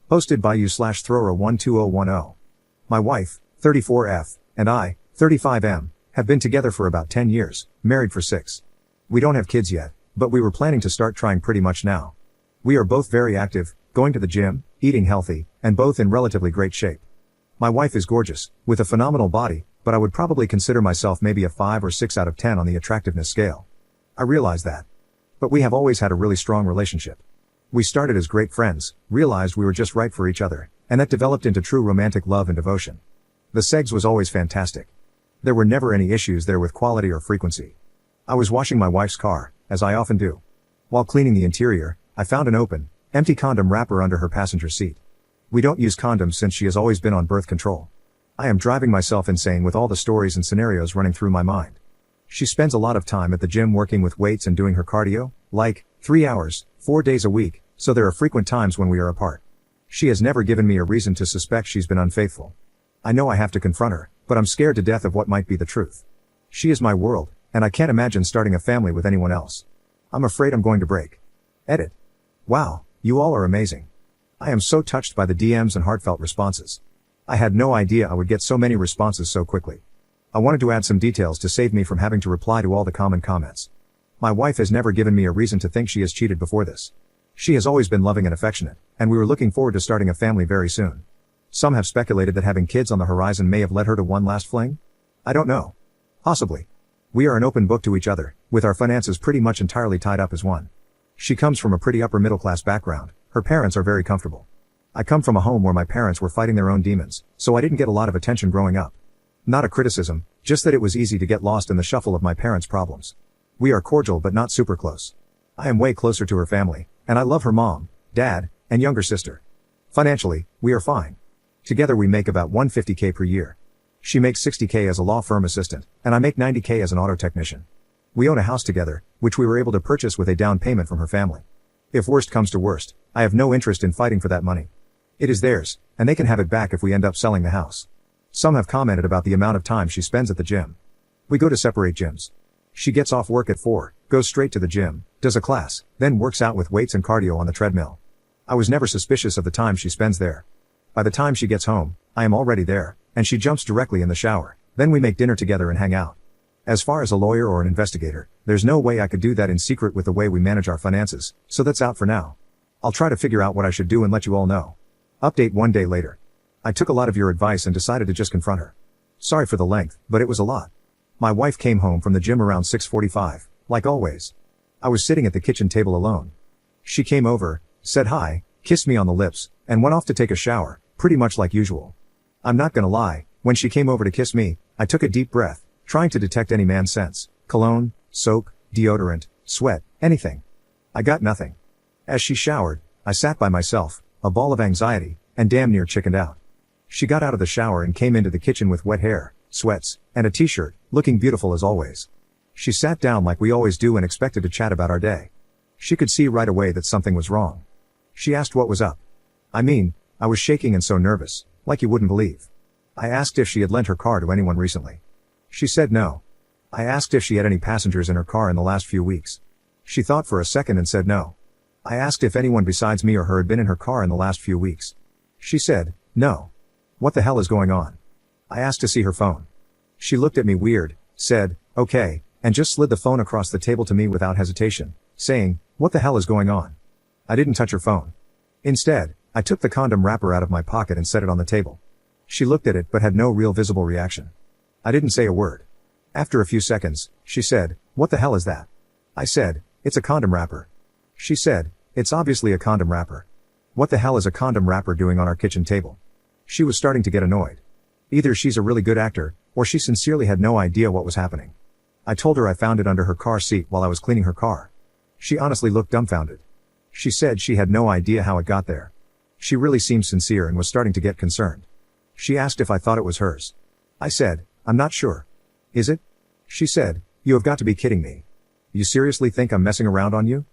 Hosted by you/Throra12010. My wife, 34F, and I, 35M, have been together for about 10 years, married for 6. We don't have kids yet, but we were planning to start trying pretty much now. We are both very active, going to the gym, eating healthy, and both in relatively great shape. My wife is gorgeous, with a phenomenal body, but I would probably consider myself maybe a 5 or 6 out of 10 on the attractiveness scale. I realize that. But we have always had a really strong relationship. We started as great friends, realized we were just right for each other, and that developed into true romantic love and devotion. The sex was always fantastic. There were never any issues there with quality or frequency. I was washing my wife's car, as I often do. While cleaning the interior, I found an open, empty condom wrapper under her passenger seat. We don't use condoms since she has always been on birth control. I am driving myself insane with all the stories and scenarios running through my mind. She spends a lot of time at the gym working with weights and doing her cardio, like 3 hours, 4 days a week, so there are frequent times when we are apart. She has never given me a reason to suspect she's been unfaithful. I know I have to confront her, but I'm scared to death of what might be the truth. She is my world, and I can't imagine starting a family with anyone else. I'm afraid I'm going to break. Edit. Wow, you all are amazing. I am so touched by the DMs and heartfelt responses. I had no idea I would get so many responses so quickly. I wanted to add some details to save me from having to reply to all the common comments. My wife has never given me a reason to think she has cheated before this. She has always been loving and affectionate, and we were looking forward to starting a family very soon. Some have speculated that having kids on the horizon may have led her to one last fling? I don't know. Possibly. We are an open book to each other, with our finances pretty much entirely tied up as one. She comes from a pretty upper middle class background. Her parents are very comfortable. I come from a home where my parents were fighting their own demons, so I didn't get a lot of attention growing up. Not a criticism, just that it was easy to get lost in the shuffle of my parents' problems. We are cordial but not super close. I am way closer to her family, and I love her mom, dad, and younger sister. Financially, we are fine. Together we make about $150K per year. She makes $60K as a law firm assistant, and I make $90K as an auto technician. We own a house together, which we were able to purchase with a down payment from her family. If worst comes to worst, I have no interest in fighting for that money. It is theirs, and they can have it back if we end up selling the house. Some have commented about the amount of time she spends at the gym. We go to separate gyms. She gets off work at 4, goes straight to the gym, does a class, then works out with weights and cardio on the treadmill. I was never suspicious of the time she spends there. By the time she gets home, I am already there, and she jumps directly in the shower. Then we make dinner together and hang out. As far as a lawyer or an investigator, there's no way I could do that in secret with the way we manage our finances, so that's out for now. I'll try to figure out what I should do and let you all know. Update 1 day later. I took a lot of your advice and decided to just confront her. Sorry for the length, but it was a lot. My wife came home from the gym around 6:45, like always. I was sitting at the kitchen table alone. She came over, said hi, kissed me on the lips, and went off to take a shower, pretty much like usual. I'm not gonna lie, when she came over to kiss me, I took a deep breath, trying to detect any man scents, cologne, soap, deodorant, sweat, anything. I got nothing. As she showered, I sat by myself, a ball of anxiety, and damn near chickened out. She got out of the shower and came into the kitchen with wet hair, sweats, and a t-shirt, looking beautiful as always. She sat down like we always do and expected to chat about our day. She could see right away that something was wrong. She asked what was up. I was shaking and so nervous, like you wouldn't believe. I asked if she had lent her car to anyone recently. She said no. I asked if she had any passengers in her car in the last few weeks. She thought for a second and said no. I asked if anyone besides me or her had been in her car in the last few weeks. She said, no. What the hell is going on? I asked to see her phone. She looked at me weird, said, okay, and just slid the phone across the table to me without hesitation, saying, what the hell is going on? I didn't touch her phone. Instead, I took the condom wrapper out of my pocket and set it on the table. She looked at it but had no real visible reaction. I didn't say a word. After a few seconds, she said, what the hell is that? I said, it's a condom wrapper. She said, it's obviously a condom wrapper. What the hell is a condom wrapper doing on our kitchen table? She was starting to get annoyed. Either she's a really good actor, or she sincerely had no idea what was happening. I told her I found it under her car seat while I was cleaning her car. She honestly looked dumbfounded. She said she had no idea how it got there. She really seemed sincere and was starting to get concerned. She asked if I thought it was hers. I said, I'm not sure. Is it? She said, you have got to be kidding me. You seriously think I'm messing around on you?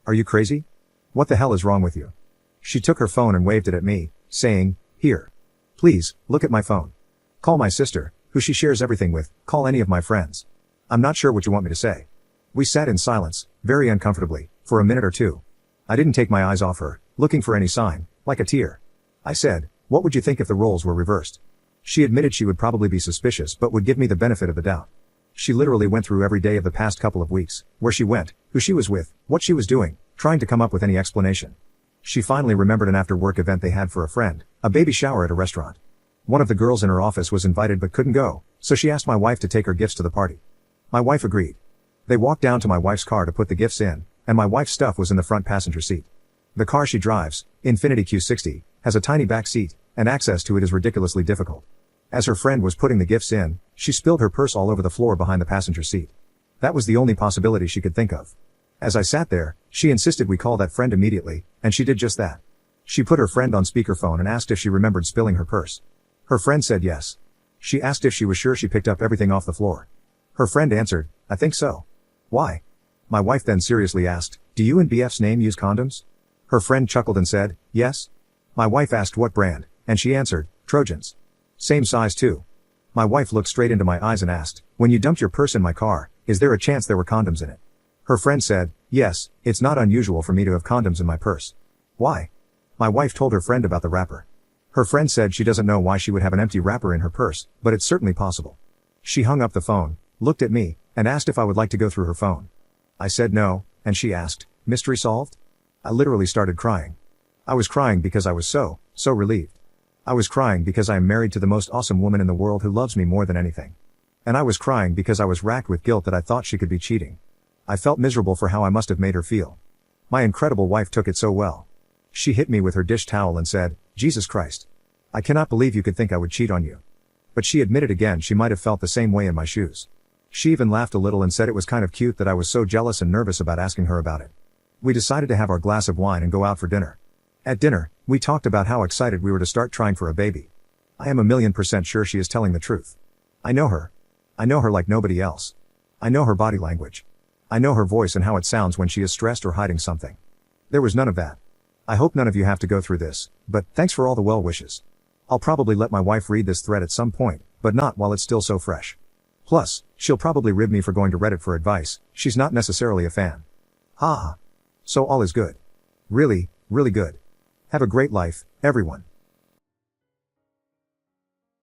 Are you crazy? What the hell is wrong with you? She took her phone and waved it at me, saying, here. Please, look at my phone. Call my sister, who she shares everything with, call any of my friends. I'm not sure what you want me to say. We sat in silence, very uncomfortably, for a minute or two. I didn't take my eyes off her, looking for any sign, like a tear. I said, what would you think if the roles were reversed? She admitted she would probably be suspicious but would give me the benefit of the doubt. She literally went through every day of the past couple of weeks, where she went, who she was with, what she was doing, trying to come up with any explanation. She finally remembered an after-work event they had for a friend, a baby shower at a restaurant. One of the girls in her office was invited but couldn't go, so she asked my wife to take her gifts to the party. My wife agreed. They walked down to my wife's car to put the gifts in, and my wife's stuff was in the front passenger seat. The car she drives, Infiniti Q60, has a tiny back seat, and access to it is ridiculously difficult. As her friend was putting the gifts in, she spilled her purse all over the floor behind the passenger seat. That was the only possibility she could think of. As I sat there, she insisted we call that friend immediately, and she did just that. She put her friend on speakerphone and asked if she remembered spilling her purse. Her friend said yes. She asked if she was sure she picked up everything off the floor. Her friend answered, I think so. Why? My wife then seriously asked, do you and BF's name use condoms? Her friend chuckled and said, yes. My wife asked what brand, and she answered, Trojans. Same size too. My wife looked straight into my eyes and asked, when you dumped your purse in my car, is there a chance there were condoms in it? Her friend said, yes, it's not unusual for me to have condoms in my purse. Why? My wife told her friend about the wrapper. Her friend said she doesn't know why she would have an empty wrapper in her purse, but it's certainly possible. She hung up the phone, looked at me, and asked if I would like to go through her phone. I said no, and she asked, mystery solved? I literally started crying. I was crying because I was so relieved. I was crying because I am married to the most awesome woman in the world who loves me more than anything. And I was crying because I was racked with guilt that I thought she could be cheating. I felt miserable for how I must have made her feel. My incredible wife took it so well. She hit me with her dish towel and said, Jesus Christ. I cannot believe you could think I would cheat on you. But she admitted again she might have felt the same way in my shoes. She even laughed a little and said it was kind of cute that I was so jealous and nervous about asking her about it. We decided to have our glass of wine and go out for dinner. At dinner, we talked about how excited we were to start trying for a baby. I am 1,000,000% sure she is telling the truth. I know her. I know her like nobody else. I know her body language. I know her voice and how it sounds when she is stressed or hiding something. There was none of that. I hope none of you have to go through this, but thanks for all the well wishes. I'll probably let my wife read this thread at some point, but not while it's still so fresh. Plus, she'll probably rib me for going to Reddit for advice. She's not necessarily a fan. Ha ha. So all is good. Really, really good. Have a great life, everyone.